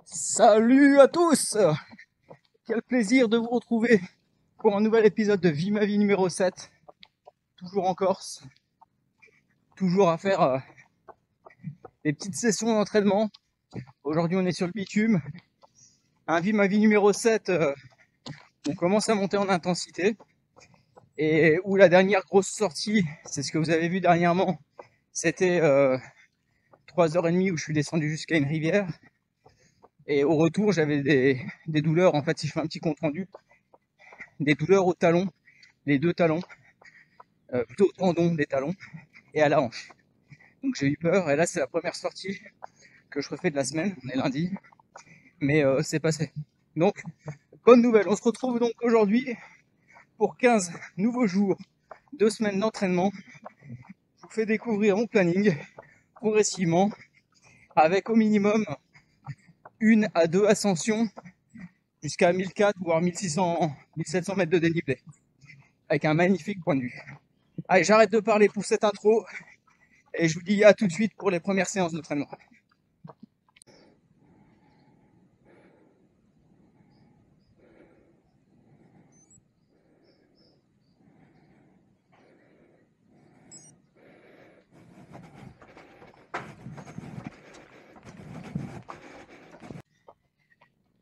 Salut à tous! Quel plaisir de vous retrouver pour un nouvel épisode de Vie ma vie numéro 7. Toujours en Corse, toujours à faire des petites sessions d'entraînement. Aujourd'hui on est sur le bitume. Un Vie ma vie numéro 7, on commence à monter en intensité. Et où la dernière grosse sortie, c'est ce que vous avez vu dernièrement, c'était 3h30 où je suis descendu jusqu'à une rivière. Et au retour, j'avais des douleurs, en fait, si je fais un petit compte rendu, des douleurs au talon, les deux talons, plutôt au tendon des talons et à la hanche. Donc j'ai eu peur, et là c'est la première sortie que je refais de la semaine, on est lundi, mais c'est passé. Donc, bonne nouvelle, on se retrouve donc aujourd'hui pour 15 nouveaux jours, 2 semaines d'entraînement. Je vous fais découvrir mon planning progressivement, avec au minimum 1 à 2 ascensions jusqu'à 1400 voire 1600, 1700 mètres de dénivelé, avec un magnifique point de vue. Allez, j'arrête de parler pour cette intro, et je vous dis à tout de suite pour les premières séances d'entraînement.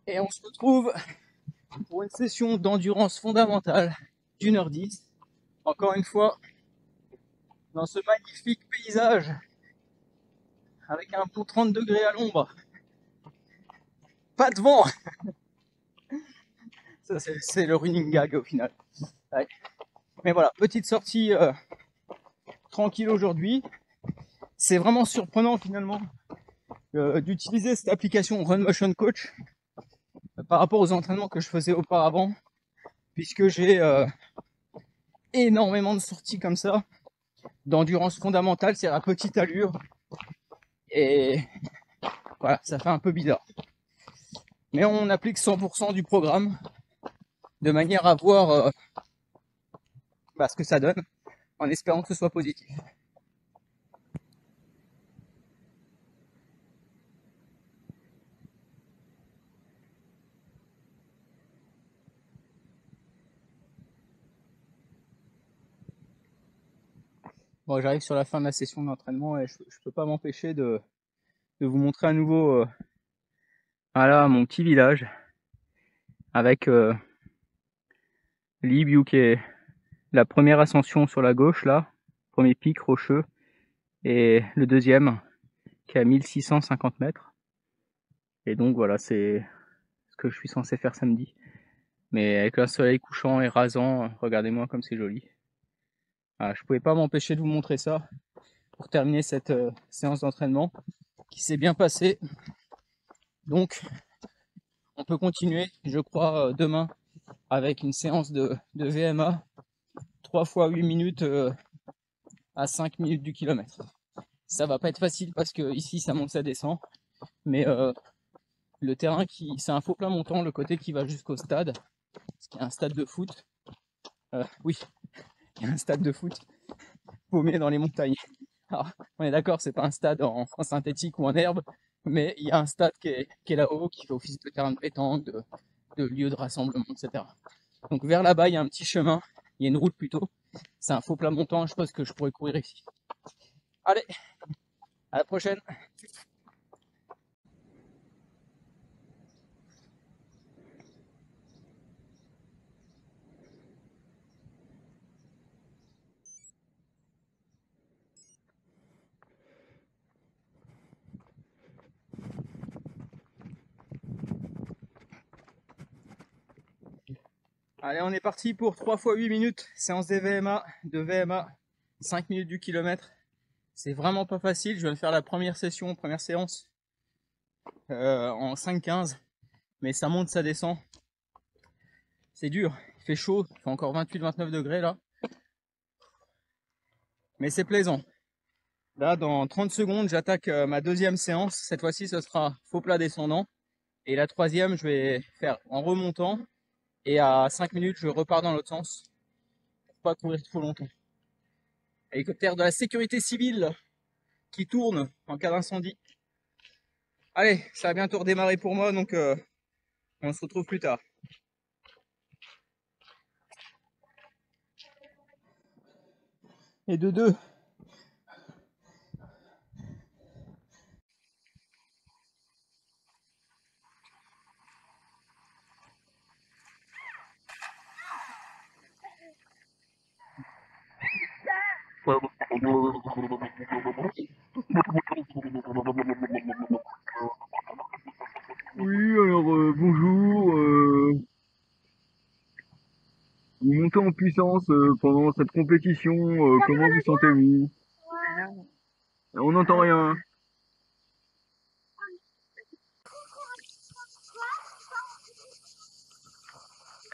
Et on se retrouve pour une session d'endurance fondamentale d'1h10. Encore une fois, dans ce magnifique paysage, avec un bon 30 degrés à l'ombre. Pas de vent. Ça, c'est le running gag au final. Ouais. Mais voilà, petite sortie tranquille aujourd'hui. C'est vraiment surprenant finalement d'utiliser cette application Run Motion Coach par rapport aux entraînements que je faisais auparavant, puisque j'ai énormément de sorties comme ça, d'endurance fondamentale, c'est à petite allure, et voilà, ça fait un peu bizarre. Mais on applique 100% du programme, de manière à voir ce que ça donne, en espérant que ce soit positif. Bon, j'arrive sur la fin de la session d'entraînement et je peux pas m'empêcher de vous montrer à nouveau voilà, mon petit village avec Libiu qui est la première ascension sur la gauche là, premier pic rocheux, et le deuxième qui est à 1650 mètres. Et donc voilà, c'est ce que je suis censé faire samedi. Mais avec un soleil couchant et rasant, regardez-moi comme c'est joli. Voilà, je pouvais pas m'empêcher de vous montrer ça pour terminer cette séance d'entraînement qui s'est bien passée. Donc on peut continuer, je crois, demain avec une séance de VMA 3 fois 8 minutes à 5 minutes du kilomètre. Ça va pas être facile parce que ici ça monte, ça descend, mais le terrain c'est un faux plat montant, le côté qui va jusqu'au stade, parce qu'il y a un stade de foot. Oui, il y a un stade de foot paumé dans les montagnes. Alors, on est d'accord, c'est pas un stade en synthétique ou en herbe, mais il y a un stade qui est là-haut, qui fait office de terrain de pétanque, de lieu de rassemblement, etc. Donc vers là-bas, il y a un petit chemin, il y a une route plutôt. C'est un faux plat montant, je pense que je pourrais courir ici. Allez, à la prochaine. Allez, on est parti pour 3 fois 8 minutes, séance de VMA, 5 minutes du kilomètre. C'est vraiment pas facile, je viens de faire la première séance en 5-15, mais ça monte, ça descend. C'est dur, il fait chaud, il fait encore 28-29 degrés là. Mais c'est plaisant. Là, dans 30 secondes, j'attaque ma deuxième séance. Cette fois-ci, ce sera faux plat descendant. Et la troisième, je vais faire en remontant. Et à 5 minutes, je repars dans l'autre sens. Pour pas courir trop longtemps. Hélicoptère de la sécurité civile qui tourne en cas d'incendie. Allez, ça va bientôt redémarrer pour moi, donc on se retrouve plus tard. Et de deux. Oui, alors bonjour. Vous montez en puissance pendant cette compétition. Comment vous sentez-vous? On n'entend rien.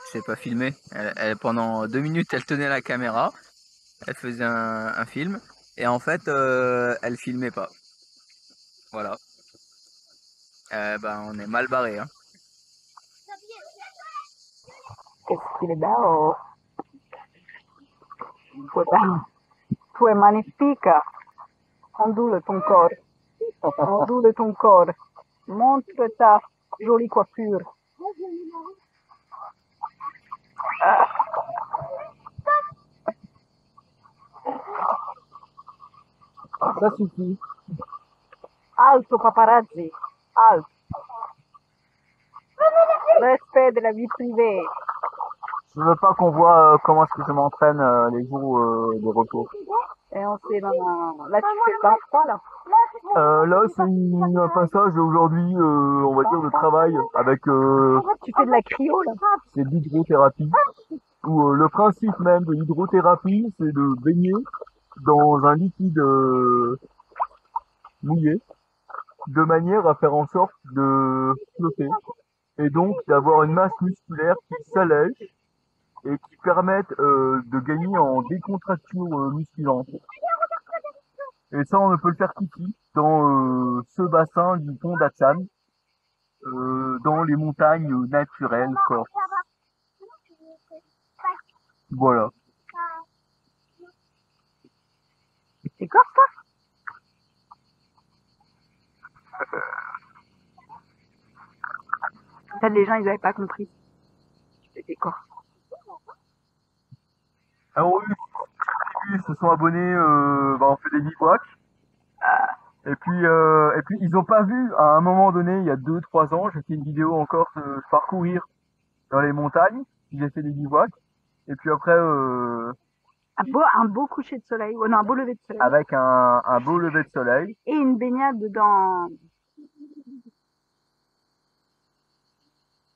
Je l'ai pas filmé. Pendant 2 minutes, elle tenait la caméra. Elle faisait un film. Et en fait, elle filmait pas. Voilà. Ben, on est mal barré, hein. Che stile da oh. Tu es magnifique. Ondule ton corps. Ondule ton corps. Montre ta jolie coiffure. Ça suffit. Alto paparazzi. Alto. Respect de la vie privée. Je veux pas qu'on voit comment est-ce que je m'entraîne les jours de repos. Et on sait dans... Là, tu fais le bain froid, là. Là, c'est un passage aujourd'hui, on va dire, de travail avec Tu fais de la cryo, là. c'est de l'hydrothérapie. Où le principe même de l'hydrothérapie, c'est de baigner dans un liquide mouillé, de manière à faire en sorte de flotter et donc d'avoir une masse musculaire qui s'allège et qui permette de gagner en décontraction musculante. Et ça, on ne peut le faire qu'ici, dans ce bassin du pont d'Axan, dans les montagnes naturelles corses. Voilà. C'est corse, toi? Peut-être les gens, ils avaient pas compris. C'était corse. Alors oui, ils se sont abonnés, on fait des bivouacs. Et puis ils ont pas vu, à un moment donné, il y a 2, 3 ans, j'ai fait une vidéo encore de parcourir dans les montagnes, puis j'ai fait des bivouacs. Et puis après, Un beau coucher de soleil. Oh, non, un beau lever de soleil. avec un beau lever de soleil. Et une baignade dans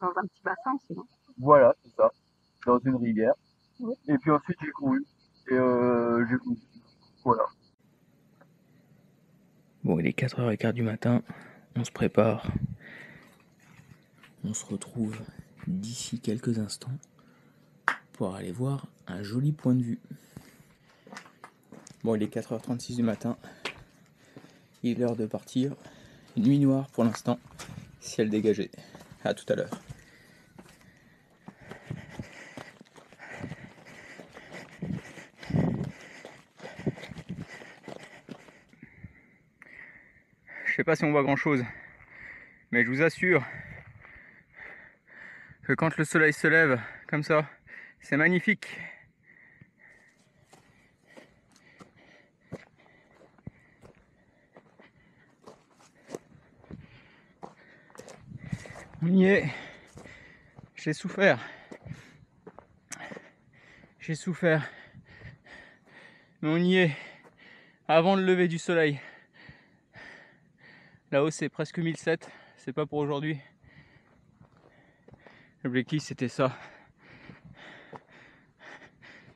un petit bassin, sinon. Voilà, c'est ça, dans une rivière. Oui. Et puis ensuite j'ai couru. Et j'ai couru. Voilà. Bon, il est 4h15 du matin, on se prépare. On se retrouve d'ici quelques instants pour aller voir un joli point de vue. Bon, il est 4h36 du matin, il est l'heure de partir. Nuit noire pour l'instant, ciel dégagé. À tout à l'heure. Je sais pas si on voit grand chose, mais je vous assure que quand le soleil se lève comme ça, c'est magnifique. On y est. J'ai souffert. J'ai souffert. Mais on y est. Avant le lever du soleil. Là-haut, c'est presque 1007. C'est pas pour aujourd'hui. L'objectif, c'était ça.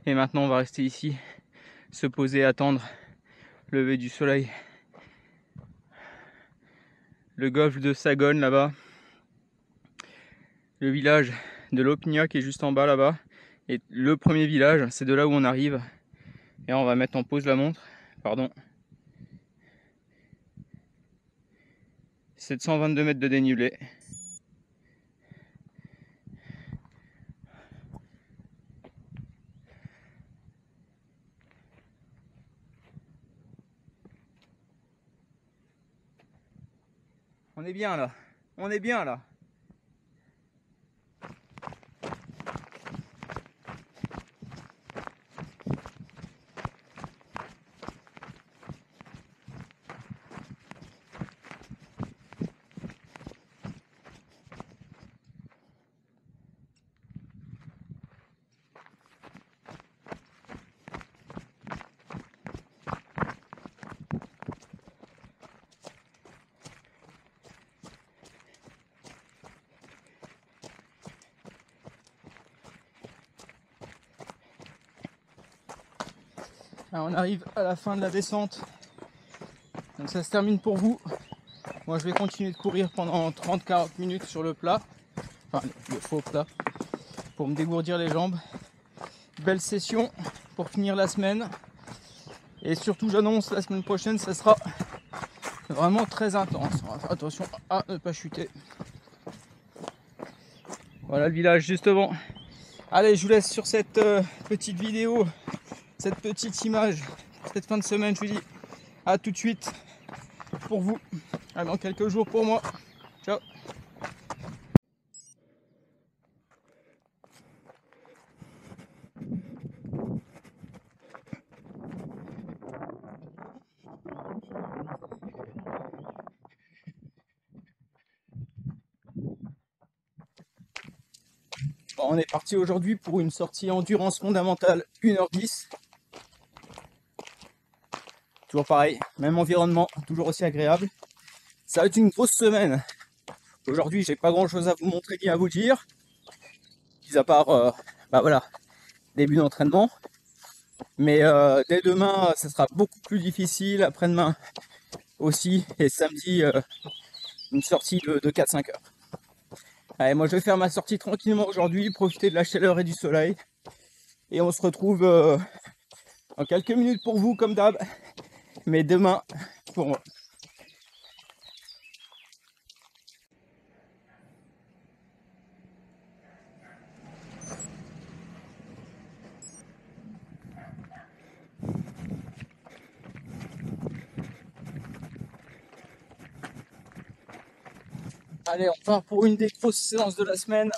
Et maintenant, on va rester ici, se poser, attendre le lever du soleil. Le golfe de Sagone, là-bas. Le village de Lopnia qui est juste en bas, là-bas. Et le premier village, c'est de là où on arrive. Et on va mettre en pause la montre. Pardon. 722 mètres de dénivelé. On est bien là. On est bien là. Alors on arrive à la fin de la descente. Donc ça se termine pour vous. Moi je vais continuer de courir pendant 30-40 minutes sur le plat. Enfin le faux plat. Pour me dégourdir les jambes. Belle session pour finir la semaine. Et surtout j'annonce la semaine prochaine ça sera vraiment très intense. On va faire attention à ne pas chuter. Voilà le village juste devant. Allez, je vous laisse sur cette petite vidéo, cette petite image, cette fin de semaine. Je vous dis à tout de suite pour vous, dans quelques jours pour moi. Ciao. Bon, on est parti aujourd'hui pour une sortie endurance fondamentale 1h10. Toujours pareil, même environnement, toujours aussi agréable. Ça va être une grosse semaine. Aujourd'hui, j'ai pas grand chose à vous montrer ni à vous dire. Mis à part, voilà, début d'entraînement. Mais dès demain, ça sera beaucoup plus difficile. Après-demain aussi. Et samedi, une sortie de 4-5 heures. Allez, moi je vais faire ma sortie tranquillement aujourd'hui, profiter de la chaleur et du soleil. Et on se retrouve dans quelques minutes pour vous, comme d'hab. Mais demain, pour moi. Allez, on part pour une des grosses séances de la semaine.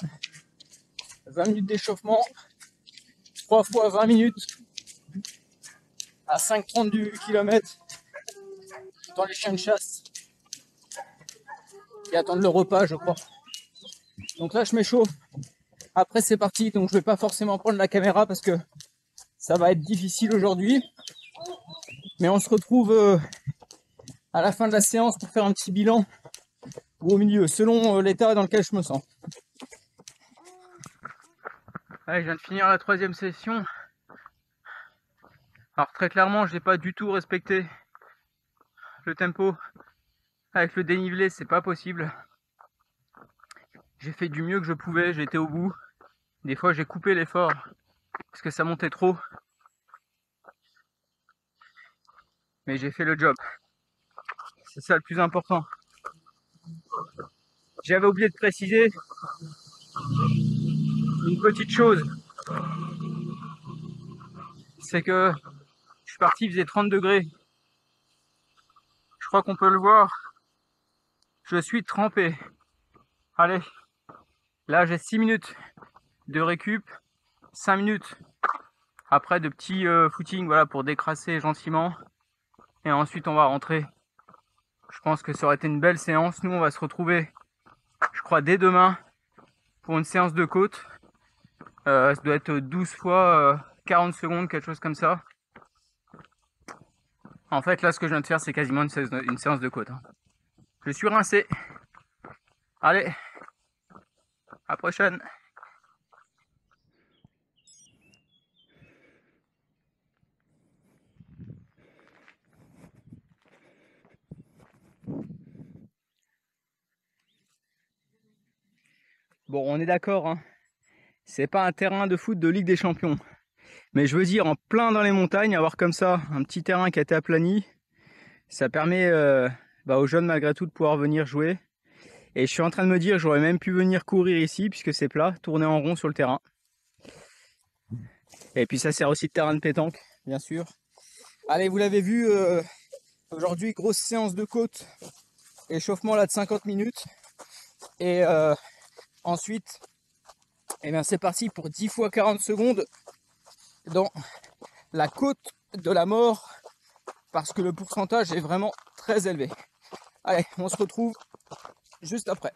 20 minutes d'échauffement. 3 fois 20 minutes. À 5,30 du kilomètre. Dans les chiens de chasse. Qui attendent le repas, je crois. Donc là, je m'échauffe. Après, c'est parti. Donc, je vais pas forcément prendre la caméra parce que ça va être difficile aujourd'hui. Mais on se retrouve à la fin de la séance pour faire un petit bilan. Ou au milieu, selon l'état dans lequel je me sens. Allez, je viens de finir la 3e session. Alors très clairement, je n'ai pas du tout respecté le tempo. Avec le dénivelé, c'est pas possible. J'ai fait du mieux que je pouvais, j'ai été au bout. Des fois, j'ai coupé l'effort parce que ça montait trop. Mais j'ai fait le job. C'est ça le plus important. J'avais oublié de préciser une petite chose. C'est que je suis parti, il faisait 30 degrés. Je crois qu'on peut le voir. Je suis trempé. Allez, là j'ai 6 minutes de récup, 5 minutes après de petits footings, voilà, pour décrasser gentiment. Et ensuite on va rentrer. Je pense que ça aurait été une belle séance. Nous on va se retrouver, je crois, dès demain pour une séance de côte. Ça doit être 12 fois 40 secondes, quelque chose comme ça. En fait là ce que je viens de faire c'est quasiment une séance de côte. Je suis rincé. Allez, à la prochaine. Bon, on est d'accord, hein. C'est pas un terrain de foot de Ligue des Champions. Mais je veux dire, en plein dans les montagnes, avoir comme ça un petit terrain qui a été aplani, ça permet aux jeunes malgré tout de pouvoir venir jouer. Et je suis en train de me dire, j'aurais même pu venir courir ici puisque c'est plat, tourner en rond sur le terrain. Et puis ça sert aussi de terrain de pétanque, bien sûr. Allez, vous l'avez vu, aujourd'hui, grosse séance de côte Échauffement là de 50 minutes. Et ensuite, eh bien, c'est parti pour 10 fois 40 secondes dans la côte de la mort parce que le pourcentage est vraiment très élevé. Allez, on se retrouve juste après.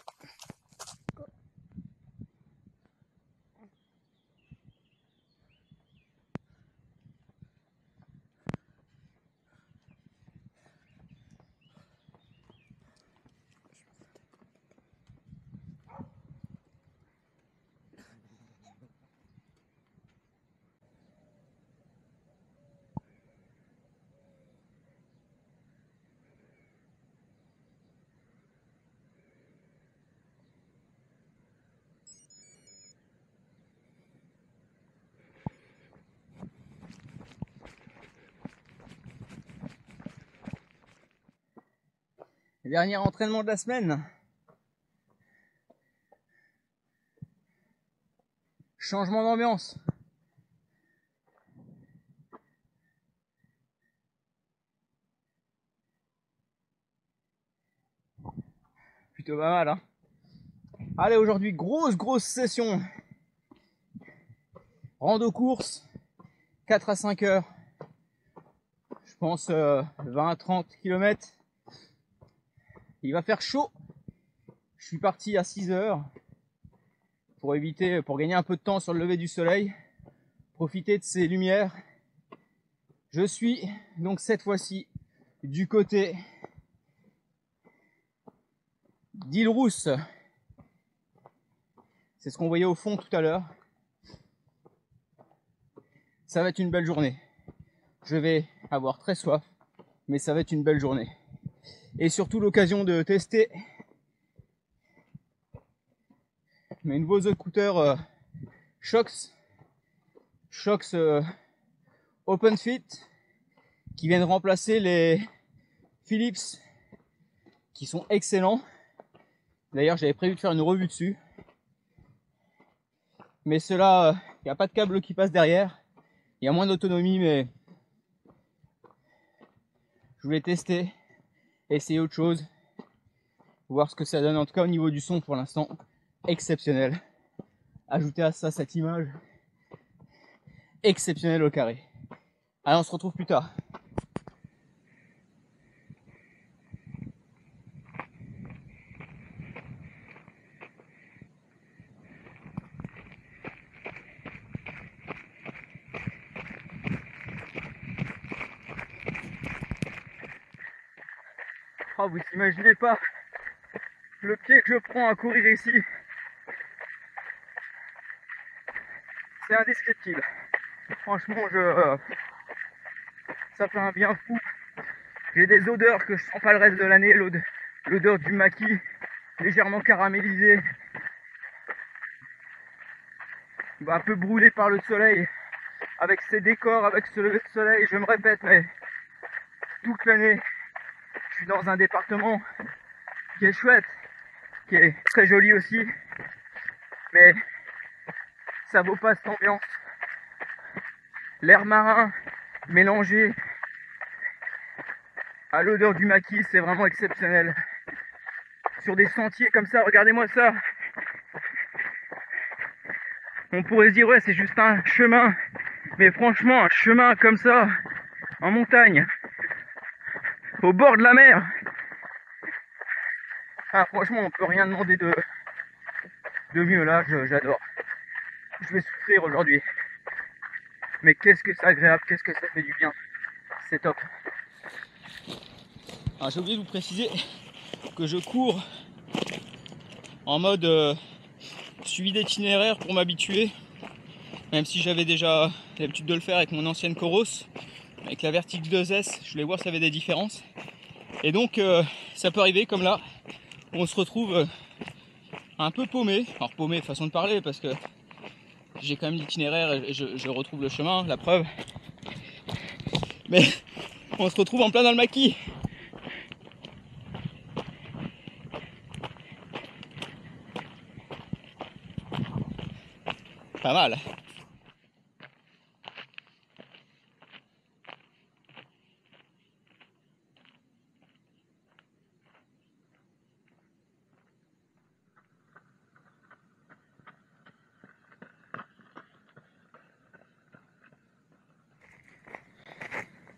Dernier entraînement de la semaine. Changement d'ambiance. Plutôt pas mal, hein. Allez, aujourd'hui, grosse session. Rando course, 4 à 5 heures. Je pense 20-30 km. Il va faire chaud. Je suis parti à 6 heures pour gagner un peu de temps sur le lever du soleil. Profiter de ces lumières. Je suis donc cette fois-ci du côté d'Île-Rousse. C'est ce qu'on voyait au fond tout à l'heure. Ça va être une belle journée. Je vais avoir très soif, mais ça va être une belle journée. Et surtout l'occasion de tester mes nouveaux écouteurs Shox Open Fit qui viennent remplacer les Philips qui sont excellents. D'ailleurs, j'avais prévu de faire une revue dessus. Mais ceux-là, il n'y a pas de câble qui passe derrière. Il y a moins d'autonomie, mais je voulais tester, essayer autre chose, voir ce que ça donne. En tout cas, au niveau du son, pour l'instant, exceptionnel. Ajoutez à ça cette image exceptionnelle au carré. Allez, on se retrouve plus tard. Oh, vous imaginez pas le pied que je prends à courir ici. C'est indescriptible. Franchement, ça fait un bien fou. J'ai des odeurs que je sens pas le reste de l'année. L'odeur du maquis, légèrement caramélisé, un peu brûlé par le soleil. Avec ces décors, avec ce lever de soleil, je me répète, mais toute l'année, je suis dans un département qui est chouette, qui est très joli aussi, mais ça vaut pas cette ambiance. L'air marin mélangé à l'odeur du maquis, c'est vraiment exceptionnel. Sur des sentiers comme ça, regardez-moi ça. On pourrait se dire ouais, c'est juste un chemin, mais franchement, un chemin comme ça, en montagne, au bord de la mer. Ah, franchement, on peut rien demander de mieux là, j'adore. Je vais souffrir aujourd'hui. Mais qu'est-ce que c'est agréable, qu'est-ce que ça fait du bien. C'est top. Alors j'ai oublié de vous préciser que je cours en mode suivi d'itinéraire pour m'habituer. Même si j'avais déjà l'habitude de le faire avec mon ancienne Coros. Avec la Vertix 2S, je voulais voir s'il y avait des différences. Et donc ça peut arriver comme là, où on se retrouve un peu paumé. Alors paumé, façon de parler, parce que j'ai quand même l'itinéraire et je retrouve le chemin, la preuve. Mais on se retrouve en plein dans le maquis. Pas mal.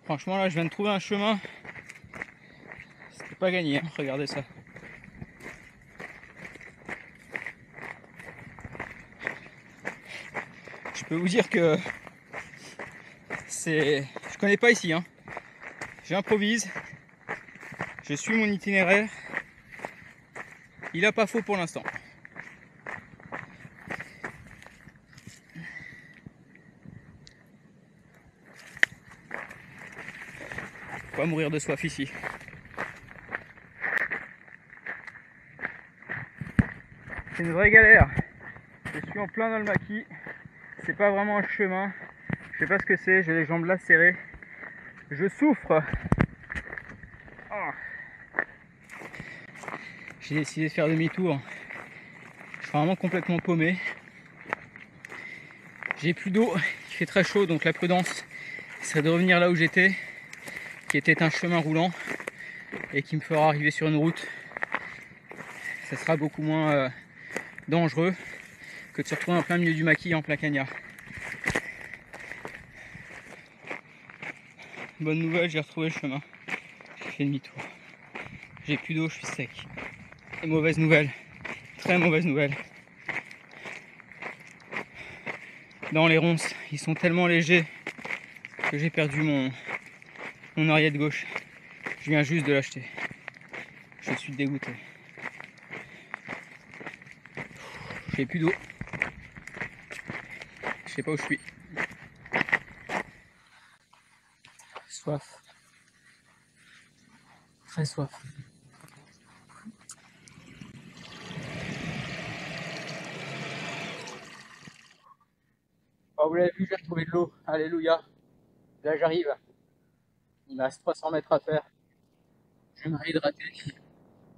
Franchement là je viens de trouver un chemin. C'était pas gagné, hein. Regardez ça. Je peux vous dire que je connais pas ici, hein. J'improvise. Je suis mon itinéraire. Il a pas faux pour l'instant. Faut pas mourir de soif ici. C'est une vraie galère. Je suis en plein dans le maquis. C'est pas vraiment un chemin. Je sais pas ce que c'est. J'ai les jambes lacérées. Je souffre. Oh. J'ai décidé de faire demi-tour. Je suis vraiment complètement paumé. J'ai plus d'eau. Il fait très chaud, donc la prudence serait de revenir là où j'étais, qui était un chemin roulant et qui me fera arriver sur une route. Ça sera beaucoup moins dangereux que de se retrouver en plein milieu du maquis en plein cagnard. Bonne nouvelle, j'ai retrouvé le chemin. J'ai fait demi-tour. J'ai plus d'eau, je suis sec. Et mauvaise nouvelle, très mauvaise nouvelle. Dans les ronces, ils sont tellement légers que j'ai perdu mon oreillette gauche. Je viens juste de l'acheter. Je suis dégoûté. J'ai plus d'eau. Je sais pas où je suis. Soif. Très soif. Oh, vous l'avez vu, j'ai retrouvé de l'eau. Alléluia. Là j'arrive. Il me reste 300 mètres à faire. Je vais me réhydrater.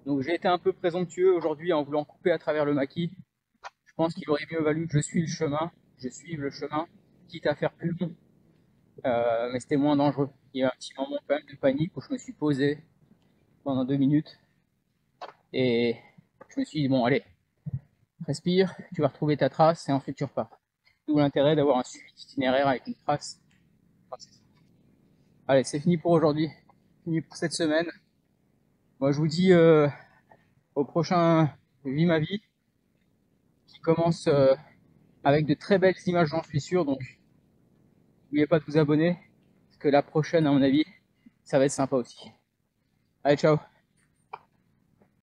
Donc j'ai été un peu présomptueux aujourd'hui en voulant couper à travers le maquis. Je pense qu'il aurait mieux valu que je suive le chemin, quitte à faire plus long. Mais c'était moins dangereux. Il y a eu un petit moment quand même de panique où je me suis posé pendant 2 minutes. Et je me suis dit, bon allez, respire, tu vas retrouver ta trace et ensuite tu repars. D'où l'intérêt d'avoir un suivi d'itinéraire avec une trace. Allez, c'est fini pour aujourd'hui, fini pour cette semaine. Moi je vous dis au prochain Vie ma vie, qui commence avec de très belles images, j'en suis sûr. Donc n'oubliez pas de vous abonner, parce que la prochaine, à mon avis, ça va être sympa aussi. Allez, ciao!